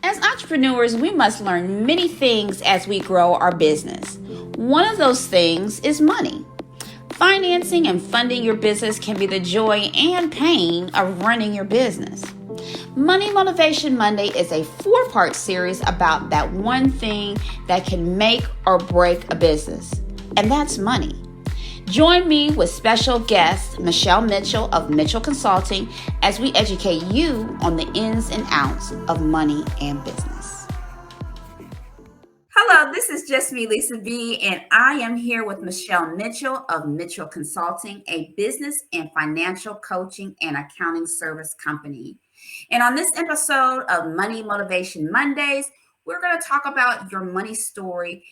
As entrepreneurs, we must learn many things as we grow our business. One of those things is money. Financing and funding your business can be the joy and pain of running your business. Money Motivation Monday is a 4-part series about that one thing that can make or break a business, and that's money. Join me with special guest Michelle Mitchell of Mitchell Consulting as we educate you on the ins and outs of money and business. Hello, this is just me, Lisa B, and I am here with Michelle Mitchell of Mitchell Consulting, a business and financial coaching and accounting service company. And on this episode of Money Motivation Mondays, we're going to talk about your money story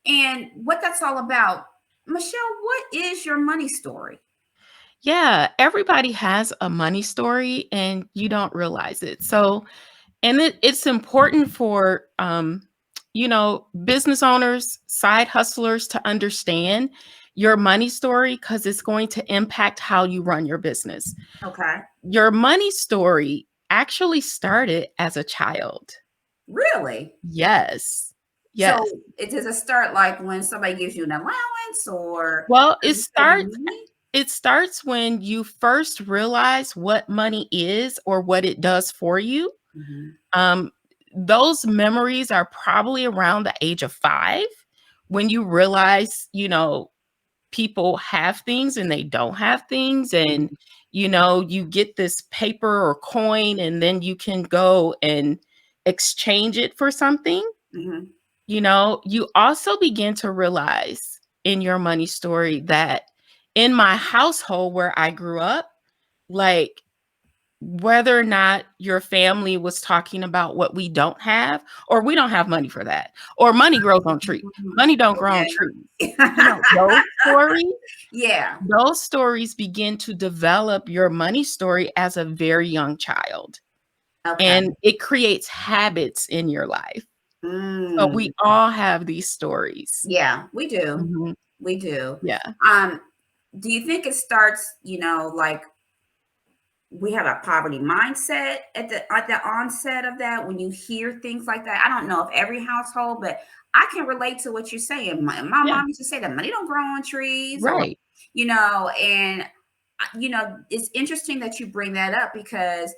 and what that's all about. Michelle, what is your money story? Yeah, everybody has a money story and you don't realize it. It's important for business owners, side hustlers to understand your money story because it's going to impact how you run your business. Okay. Your money story actually started as a child. Really? Yes. So Yes. it does it start like when somebody gives you an allowance or Well, are you saving money? it starts when you first realize what money is or what it does for you. Mhm. Um, those memories are probably around the age of 5 when you realize, people have things and they don't have things. And, you get this paper or coin and then you can go and exchange it for something. Mhm. You also begin to realize in your money story that in my household where I grew up, like whether or not your family was talking about what we don't have, or we don't have money for that, or money grows on trees. Money don't grow on trees. Okay. Those stories, Yeah. those stories begin to develop your money story as a very young child. Okay. And it creates habits in your life. So Mm. we all have these stories. Yeah, we do. Mhm. We do. Yeah. Um, do you think it starts, like we have a poverty mindset at the onset of that when you hear things like that? I don't know if every household, but I can relate to what you're saying. My Yeah. mom used to say that money don't grow on trees, or Right. and it's interesting that you bring that up because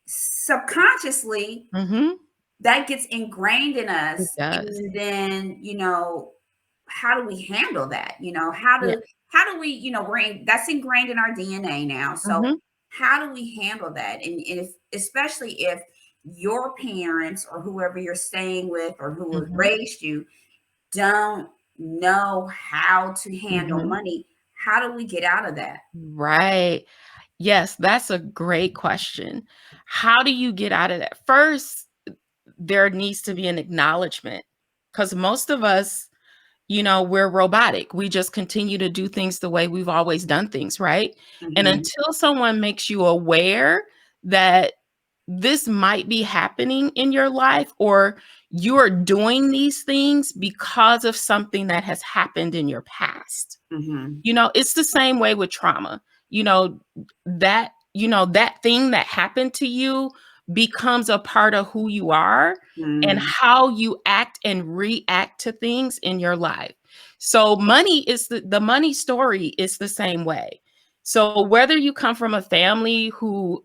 subconsciously Mhm. that gets ingrained in It us, does. and then how do we handle that? how Yeah. do how do we that's ingrained in our DNA now. So Mhm. how do we handle that? And if, especially if your parents or whoever you're staying with or who Mhm. raised you don't know how to handle Mhm. money, how do we get out of that? Right. Yes, that's a great question. How do you get out of that? First, there needs to be an acknowledgement because most of us, we're robotic. We just continue to do things the way we've always done things, right? And Hmm. until someone makes you aware that this might be happening in your life or you're doing these things because of something that has happened in your past. Hmm. It's the same way with trauma. You know, that thing that happened to you becomes a part of who you are and Hmm. how you act and react to things in your life. So money is the money story is the same way. So whether you come from a family who,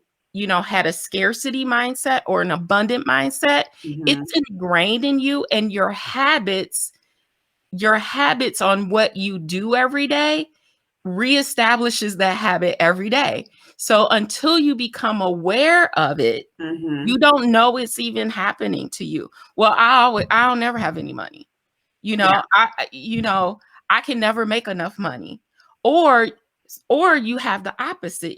had a scarcity mindset or an abundant mindset, Hmm. it's ingrained in you and your habits on what you do every day reestablishes that habit every day. So until you become aware of it, Hmm. you don't know it's even happening to you. Well, I'll never have any money. Yeah. I can never make enough money. Or or you have the opposite.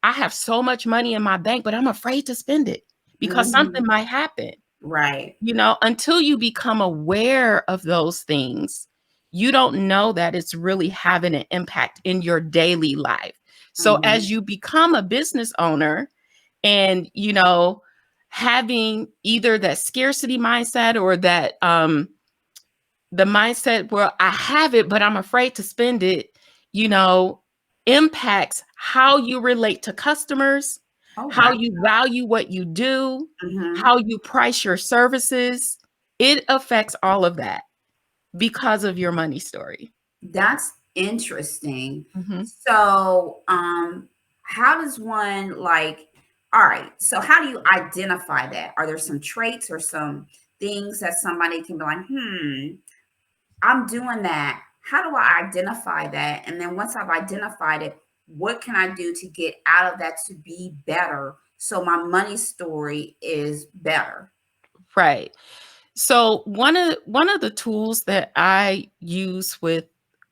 I have so much money in my bank, but I'm afraid to spend it because Hmm. something might happen. Right. Until you become aware of those things, you don't know that it's really having an impact in your daily life. So Hmm. as you become a business owner and, having either that scarcity mindset or that the mindset where I have it, but I'm afraid to spend it, you know, impacts how you relate to customers, Oh, how wow. you value what you do, Mm-hmm. how you price your services. It affects all of that because of your money story. That's interesting. Mhm. So, how does one like, all right, so how do you identify that? Are there some traits or some things that somebody can be like, I'm doing that. How do I identify that? And then once I've identified it, what can I do to get out of that to be better so my money story is better? Right. So one of the tools that I use with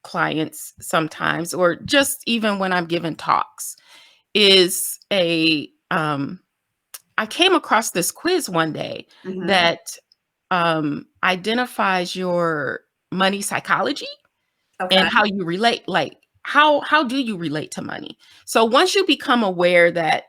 clients sometimes, or just even when I'm giving talks, is a I came across this quiz one day Hmm. that identifies your money psychology Okay. and how you relate, like how do you relate to money. So once you become aware that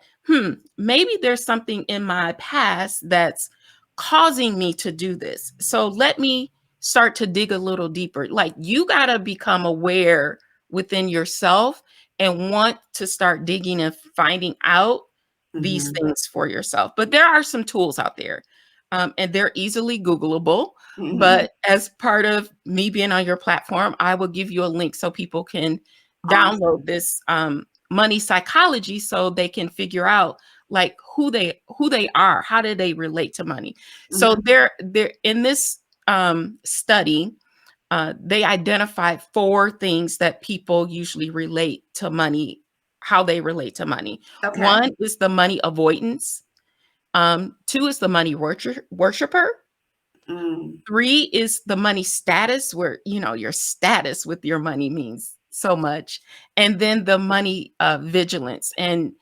maybe there's something in my past that's causing me to do this, so let me start to dig a little deeper. Like, you got to become aware within yourself and want to start digging and finding out these Hmm. things for yourself. But there are some tools out there, and they're easily Googleable. Hmm. But as part of me being on your platform, I will give you a link so people can download Awesome. this money psychology, so they can figure out like who they are, how do they relate to money. So Hmm. they're in this study. They identified four things that people usually relate to money, how they relate to money. Okay. One is the money avoidance. Two is the money worshiper. Mm. Three is the money status, where your status with your money means so much. And then the money vigilance. And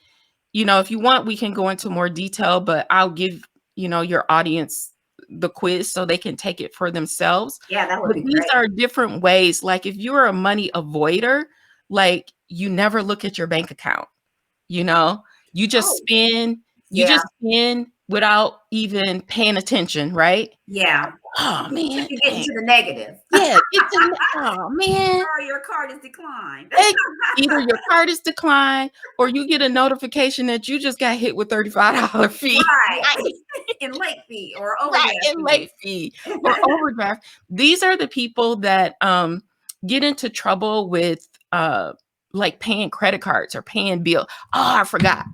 if you want, we can go into more detail, but I'll give your audience the quiz so they can take it for themselves. Yeah, that would But be these great. are different ways. Like, if you're a money avoider, like, you never look at your bank account. You know, you just Oh, spend, you yeah. just spend without even paying attention, right? Yeah. Oh If man, you get dang. into the negative, Yeah, oh man. or your card is declined. Hey, either your card is declined or you get a notification that you just got hit with $35 fee. Right. Right, In late fee or right, overdraft and fee. late fee or overdraft. These are the people that get into trouble with like paying credit cards or paying bill. Oh, I forgot.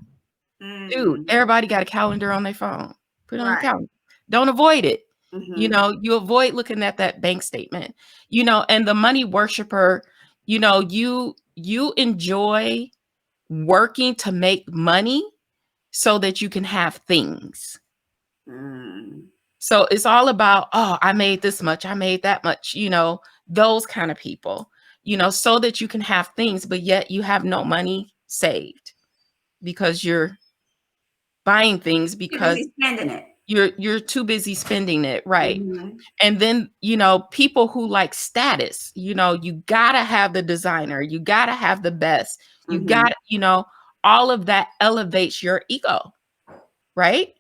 Dude, Mm, everybody got a calendar on their phone. Put it on your right. calendar. Don't avoid it. Hmm. You avoid looking at that bank statement. And the money worshiper, you enjoy working to make money so that you can have things. Mm. So it's all about, oh, I made this much, I made that much, those kind of people, so that you can have things, but yet you have no money saved because you're buying things Too because busy spending it. you're too busy spending it, right? Hmm. And then, people who like status, you gotta have the designer, you gotta have the best, you Hmm. got, all of that elevates your ego, right?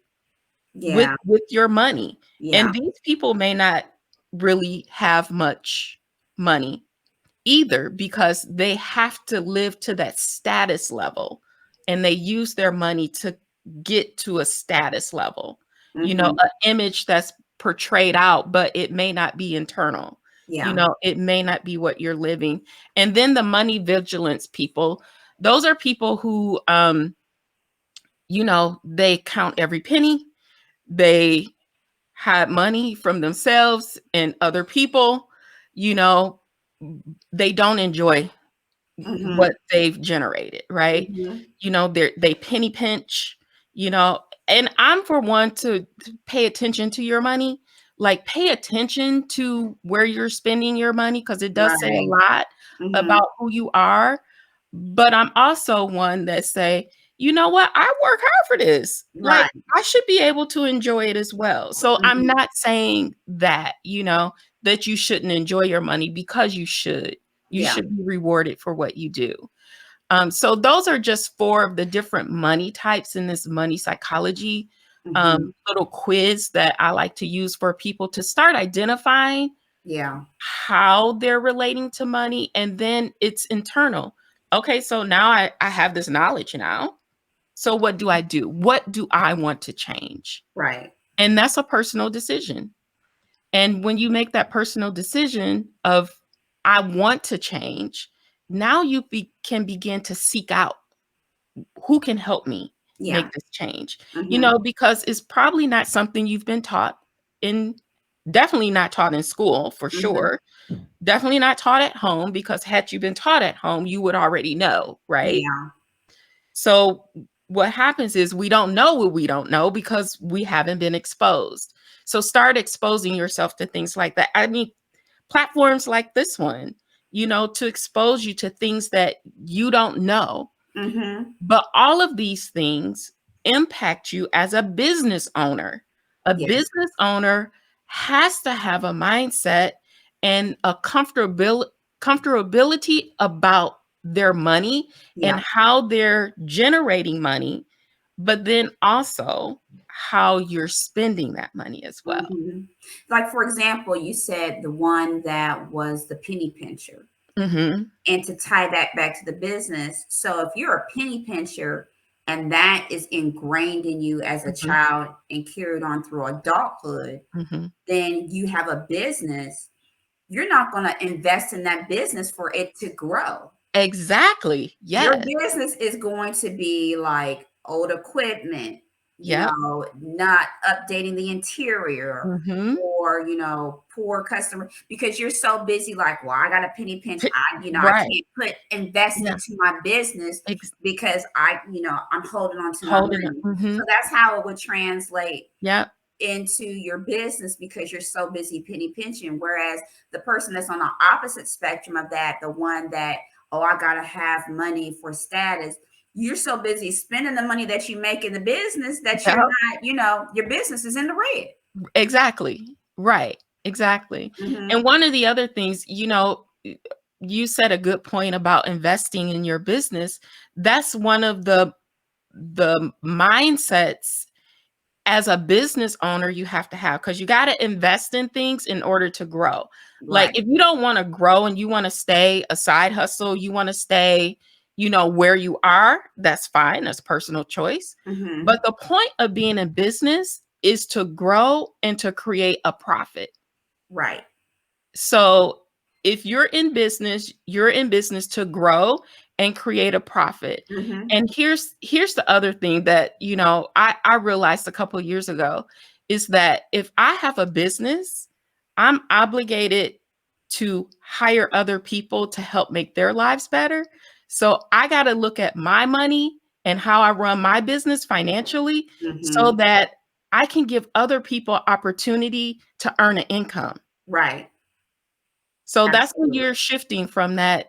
with Yeah. with your money. Yeah. And these people may not really have much money either, because they have to live to that status level, and they use their money to get to a status level, Hmm. an image that's portrayed out, but it may not be internal. Yeah. It may not be what you're living. And then the money vigilance people, those are people who they count every penny. They had money from themselves and other people. you know they don't enjoy Hmm. what they've generated, right? Hmm. They penny pinch, you know, and I'm for one to pay attention to your money. Like, pay attention to where you're spending your money, because it does say a Right. lot Hmm. about who you are. But I'm also one that say, you know what, I work hard for this. Like, Right. I should be able to enjoy it as well. So I'm Hmm. not saying that, that you shouldn't enjoy your money, because you should. You Yeah. should be rewarded for what you do. So those are just four of the different money types in this money psychology Hmm. little quiz that I like to use for people to start identifying Yeah. how they're relating to money. And then it's internal. Okay, so now I have this knowledge now. So what do I do? What do I want to change? Right. And that's a personal decision. And when you make that personal decision of, I want to change, now you can begin to seek out who can help me Yeah. make this change, Mm-hmm. because it's probably not something you've been taught in, definitely not taught in school for Mm-hmm. sure. Definitely not taught at home, because had you been taught at home, you would already know, right? Yeah. So what happens is we don't know what we don't know because we haven't been exposed. So start exposing yourself to things like that. I mean, platforms like this one, to expose you to things that you don't know. Mm-hmm. But all of these things impact you as a business owner. A Yes. business owner has to have a mindset and a comfortability about their money and Yeah. how they're generating money, but then also how you're spending that money as well. Mm-hmm. Like, for example, you said the one that was the penny pincher. Mhm. And to tie that back to the business, so if you're a penny pincher and that is ingrained in you as a Mhm. child and carried on through adulthood, Mhm. then you have a business. You're not going to invest in that business for it to grow. Exactly. Your Yes. business is going to be like old equipment, Yep. not updating the interior, Mhm. or, poor customer, because you're so busy, like, well, I got a penny pinch. I Right. can't invest Yeah. into my business Ex because I'm holding on to my Holding it. money. So Mhm. that's how it would translate Yep. into your business, because you're so busy penny pinching. Whereas the person that's on the opposite spectrum of that, the one that, oh, I gotta have money for status, you're so busy spending the money that you make in the business that you're Yep. not, your business is in the red. Exactly. Right. Exactly. Mm-hmm. And one of the other things, you said a good point about investing in your business. That's one of the mindsets as a business owner you have to have, because you got to invest in things in order to grow. Like, Right. if you don't want to grow and you want to stay a side hustle, you want to stay, where you are, that's fine. That's personal choice. Mm-hmm. But the point of being in business is to grow and to create a profit. Right. So if you're in business to grow and create a profit. Mm-hmm. And here's the other thing that, I realized a couple of years ago, is that if I have a business, I'm obligated to hire other people to help make their lives better. So I got to look at my money and how I run my business financially so Mm-hmm. that I can give other people opportunity to earn an income. Right. So that's when Absolutely. you're shifting from that,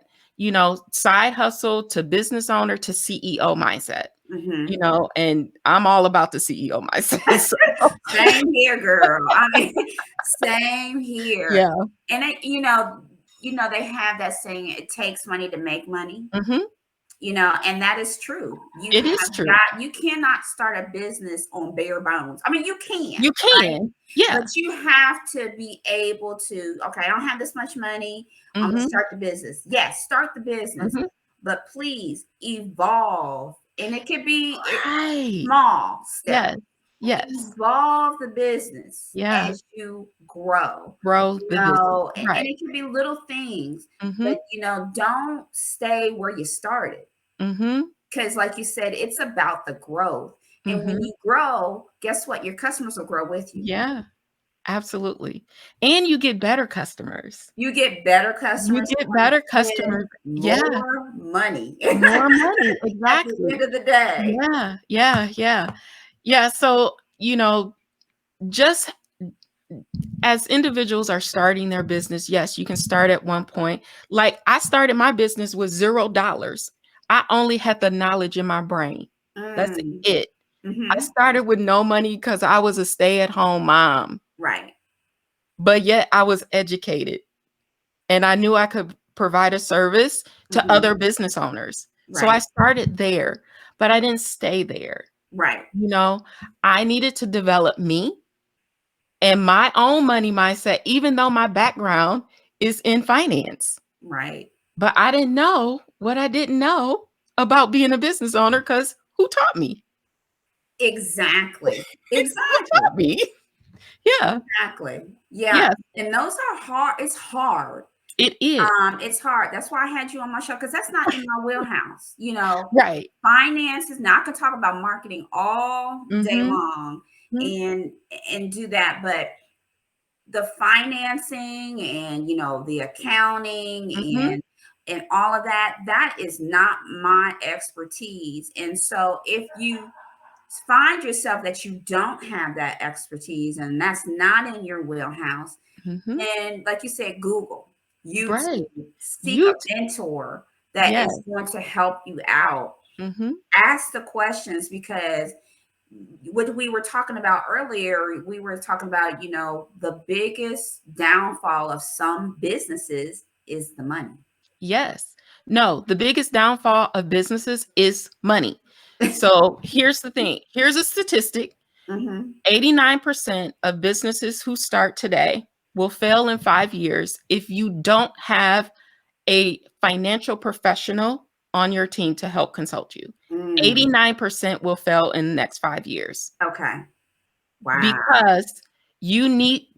side hustle to business owner to CEO mindset, Mm-hmm. and I'm all about the CEO mindset. So, Same here, girl. I mean, same here. yeah. And they have that saying, it takes money to make money. Mhm. And that is true. It is true. You cannot start a business on bare bones. I mean, you can, You right? can. Yeah. But you have to be able to, okay, I don't have this much money. I'm gonna Mhm. start the business. Yes, start the business, Mhm. but please evolve. And it could be Right. small steps. Yes. Yes. Evolve the business Yeah. as you grow. Grow the business. And Right. it can be little things, Mhm. but don't stay where you started. Mhm. Because, like you said, it's about the growth. And when Mhm. you grow, guess what? Your customers will grow with you. Yeah. Absolutely. And you get better customers. You get better You customers who get want to better spend customers. Yeah. more money More money. at the Exactly. end of the day. Yeah, yeah, yeah. Yeah, so, just as individuals are starting their business, yes, you can start at one point. Like, I started my business with $0. I only had the knowledge in my brain. That's Mm. it. I Hmm. started with no money because I was a stay-at-home mom, Right. but yet I was educated and I knew I could provide a service to Hmm. other business owners. So I Right. started there, but I didn't stay there. Right. You know, I needed to develop me and my own money mindset, even though my background is in finance. Right. But I didn't know what I didn't know about being a business owner because who taught me? Exactly. What Exactly. taught me. Yeah. Exactly. Yeah. Yes, And those are hard. It's hard. it is. It's hard. That's why I had you on my show because that's not in my wheelhouse. Right. Finances. Now I could talk about marketing all day Mhm. long Mhm. and do that, but the financing and the accounting Mhm. and all of that, that is not my expertise. And so if you find yourself that you don't have that expertise and that's not in your wheelhouse, Mhm. and like you said, Google, Right. YouTube, seek You a mentor that Yes. is going to help you out. Mhm. Ask the questions because what we were talking about earlier, we were talking about, the biggest downfall of some businesses is the money. Yes. No, the biggest downfall of businesses is money. So, here's the thing. Here's a statistic. Mm-hmm. 89% of businesses who start today will fail in 5 years if you don't have a financial professional on your team to help consult you. Mm. 89% will fail in the next 5 years Okay. Wow. because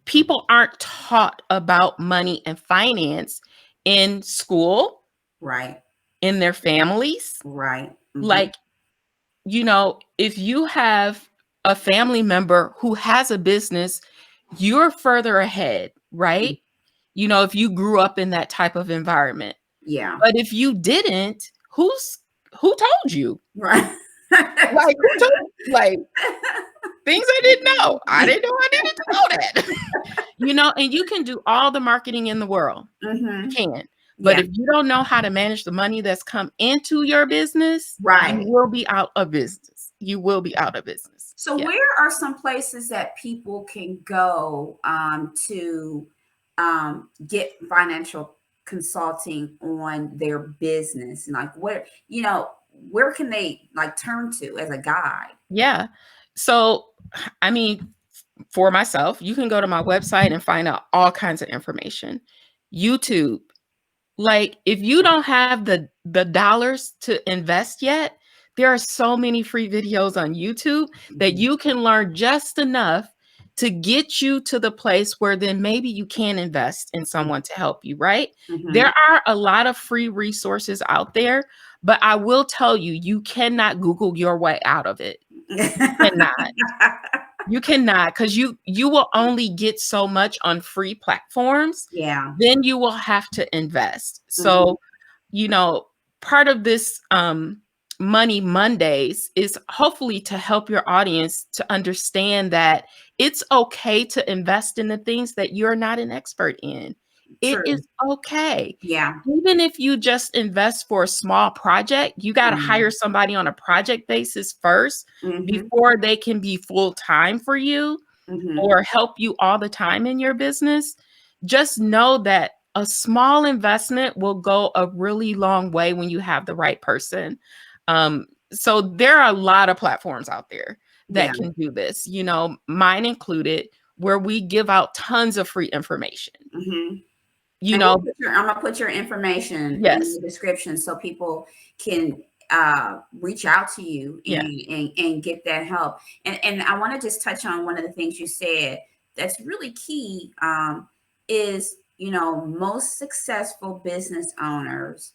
people aren't taught about money and finance in school, Right. in their families. Right. Mm-hmm. Like, if you have a family member who has a business, you're further ahead, right? If you grew up in that type of environment. Yeah. But if you didn't, who told you? Right. Like, who told like things I didn't know. I didn't know I needed to know that. And you can do all the marketing in the world. You Mm-hmm. can. But Yeah. if you don't know how to manage the money that's come into your business, you Right. will be out of business. You will be out of business. So, Yeah. where are some places that people can go to get financial consulting on their business? And like, where can they like turn to as a guide? Yeah. So, I mean, for myself, you can go to my website and find out all kinds of information. YouTube. Like, if you don't have the dollars to invest yet, there are so many free videos on YouTube that Mhm. you can learn just enough to get you to the place where then maybe you can invest in someone to help you, right? Mhm. There are a lot of free resources out there, but I will tell you, you cannot Google your way out of it. You cannot. You cannot, because you will only get so much on free platforms. Yeah. Then you will have to invest. Mhm. So, you know, part of this Money Mondays is hopefully to help your audience to understand that it's okay to invest in the things that you're not an expert in. It True. is okay. Yeah. Even if you just invest for a small project, you got to hire Mhm. somebody on a project basis first Mhm. before they can be full time for you Mhm. or help you all the time in your business. Just know that a small investment will go a really long way when you have the right person. So there are a lot of platforms out there Yeah. that can do this, mine included, where we give out tons of free information. Mhm. You And know, I'm gonna put your information in yes, the description so people can reach out to you yeah, and get that help. And I want to just touch on one of the things you said that's really key is most successful business owners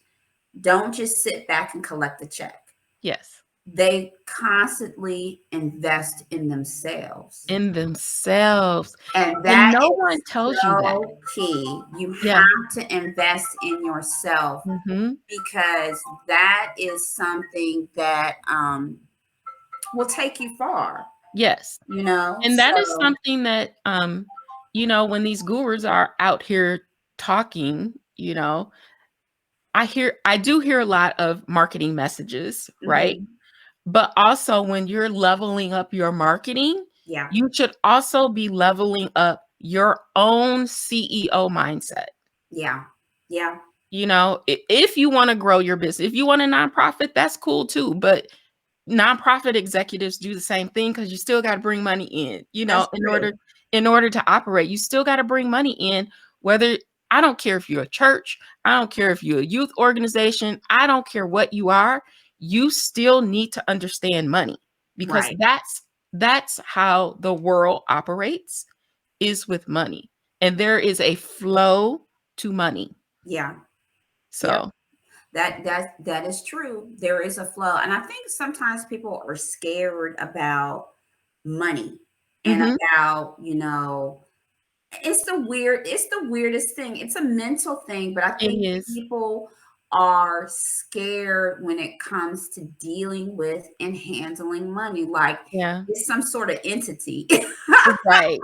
don't just sit back and collect the check. yes, They constantly invest in themselves. in themselves. And And that no is one tells you that. so key. You Yeah. have to invest in yourself Hmm. because that is something that will take you far, Yes. And that is So, something that, when these gurus are out here talking, I do hear a lot of marketing messages, right? mhm, But also when you're leveling up your marketing, yeah, you should also be leveling up your own CEO mindset. yeah, yeah, If you want to grow your business, if you want a nonprofit, that's cool too. But nonprofit executives do the same thing because you still got to bring money in, that's in true. order to operate. You still got to bring money in, whether I don't care if you're a church, I don't care if you're a youth organization, I don't care what you are, you still need to understand money. because Right. that's how the world operates, is with money. And there is a flow to money. Yeah. Yep. So, That is true. There is a flow. And I think sometimes people are scared about money and mhm, about, it's the weirdest thing. It's a mental thing, but I it think is. people are scared when it comes to dealing with and handling money. Like Yeah. it's some sort of entity. Right.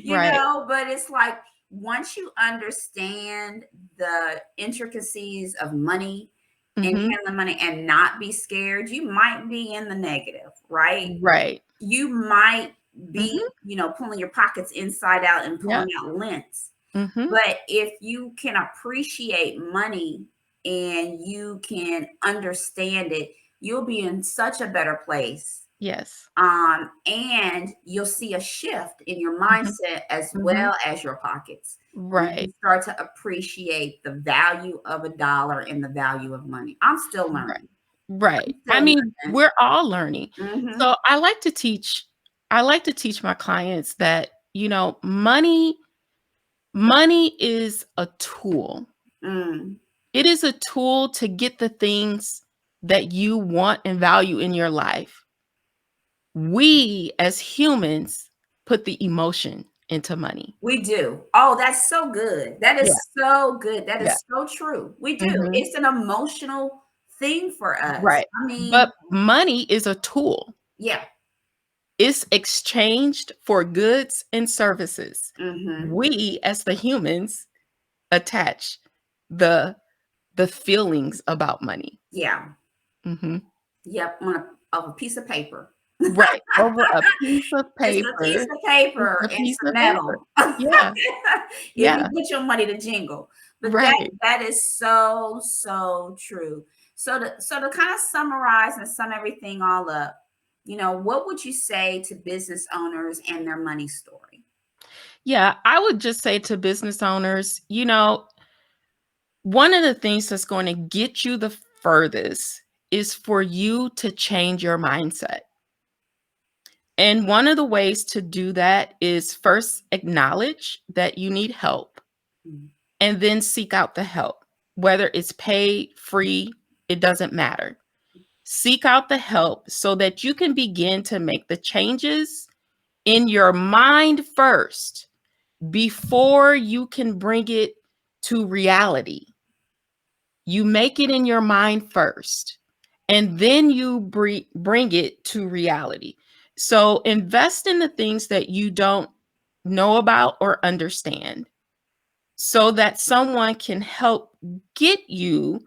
Right. But it's like once you understand the intricacies of money and Mhm. handling money and not be scared, you might be in the negative, right? Right. You might be, Mhm. pulling your pockets inside out and Yep. pulling out lint. Mhm. But if you can appreciate money and you can understand it, you'll be in such a better place. Yes. And you'll see a shift in your Mhm. mindset as Mhm. well as your pockets when you Right. start to appreciate the value of a dollar and the value of money. I'm still Right. learning. I'm Right. I still mean, learning. we're all learning. Hmm. So I like to teach my clients that, money is a tool. Mm. It is a tool to get the things that you want and value in your life. We as humans put the emotion into money. We do. Oh, that's so good. That Yeah. is so good. That Yeah. is so true. We do. Mhm. It's an emotional thing for us. Right. I mean, But money is a tool. yeah. It's exchanged for goods and services. Hmm. We as the humans attach the the feelings about money. Yeah. Mhm. Yep. Of a piece of paper. Right. Over a piece of Just a piece paper. of Just paper a and piece some of paper. metal. Yeah. If you Yeah. get your money to jingle. But Right. that is so, so true. So to kind of summarize and sum everything all up, what would you say to business owners and their money story? Yeah, I would just say to business owners, one of the things that's going to get you the furthest is for you to change your mindset. And one of the ways to do that is first acknowledge that you need help Mm. and then seek out the help, whether it's paid, free, it doesn't matter. Seek out the help so that you can begin to make the changes in your mind first before you can bring it to reality. You make it in your mind first, and then you bring it to reality. So invest in the things that you don't know about or understand so that someone can help get you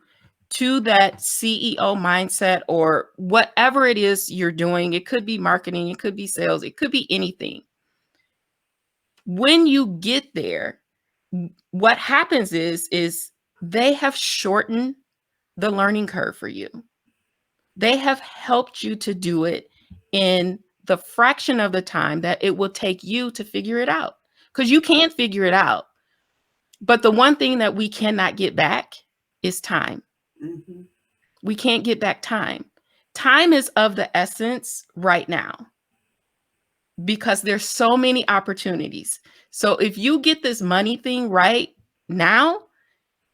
to that CEO mindset or whatever it is you're doing. It could be marketing, it could be sales, it could be anything. When you get there, what happens is they have shortened the learning curve for you. They have helped you to do it in the fraction of the time that it will take you to figure it out. Because you can figure it out. But the one thing that we cannot get back is time. Mhm. We can't get back time. Time is of the essence right now because there's so many opportunities. So if you get this money thing right now,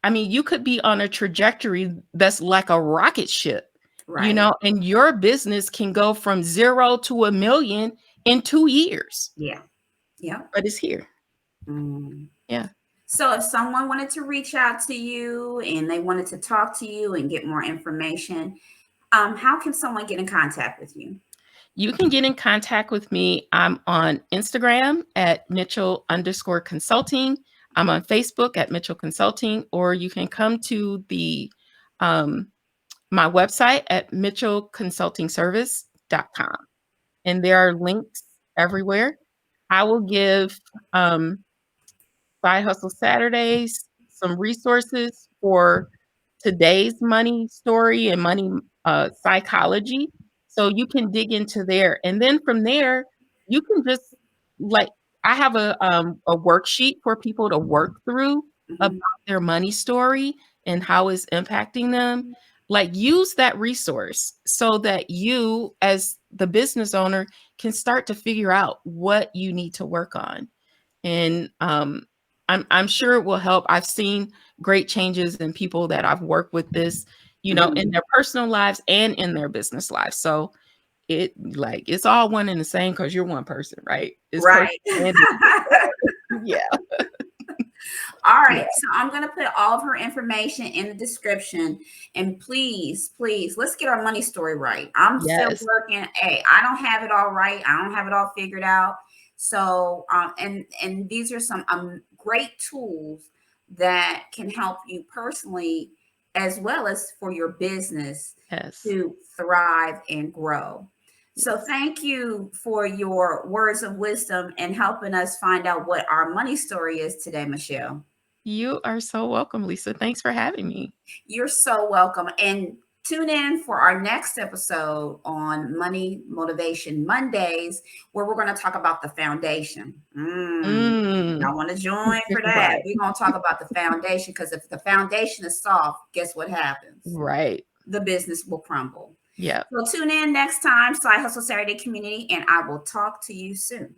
I mean, you could be on a trajectory that's like a rocket ship, Right. and your business can go from 0 to 1,000,000 in 2 years, Yeah. Yeah. but it's here. Mm. Yeah. So if someone wanted to reach out to you and they wanted to talk to you and get more information, how can someone get in contact with you? You can get in contact with me. I'm on Instagram at Mitchell_consulting. I'm on Facebook at Mitchell Consulting, or you can come to the um, my website at mitchellconsultingservice.com. And there are links everywhere. I will give Side Hustle Saturdays, some resources for today's money story and money psychology. So you can dig into there. And then from there, you can just like, I have a worksheet for people to work through about Mhm. their money story and how it's impacting them. Like, use that resource so that you, as the business owner can start to figure out what you need to work on. And I'm sure it will help. I've seen great changes in people that I've worked with this, you know, in their personal lives and in their business lives. So it's all one and the same because you're one person, right? It's personal Right. and business. Yeah. All Yeah. right, so I'm going to put all of her information in the description. And please, please, let's get our money story right. I'm still Yes. working. Hey, I don't have it all right. I don't have it all figured out. So, and these are some great tools that can help you personally as well as for your business Yes. to thrive and grow. So Yes. thank you for your words of wisdom and helping us find out what our money story is today, Michelle. You are so welcome, Lisa. Thanks for having me. You're so welcome. And tune in for our next episode on Money Motivation Mondays, where we're going to talk about the foundation. Mm. Y'all want to join for that? Right. We're going to talk about the foundation because if the foundation is soft, guess what happens? Right. The business will crumble. Yeah. So tune in next time, Side Hustle Saturday community, and I will talk to you soon.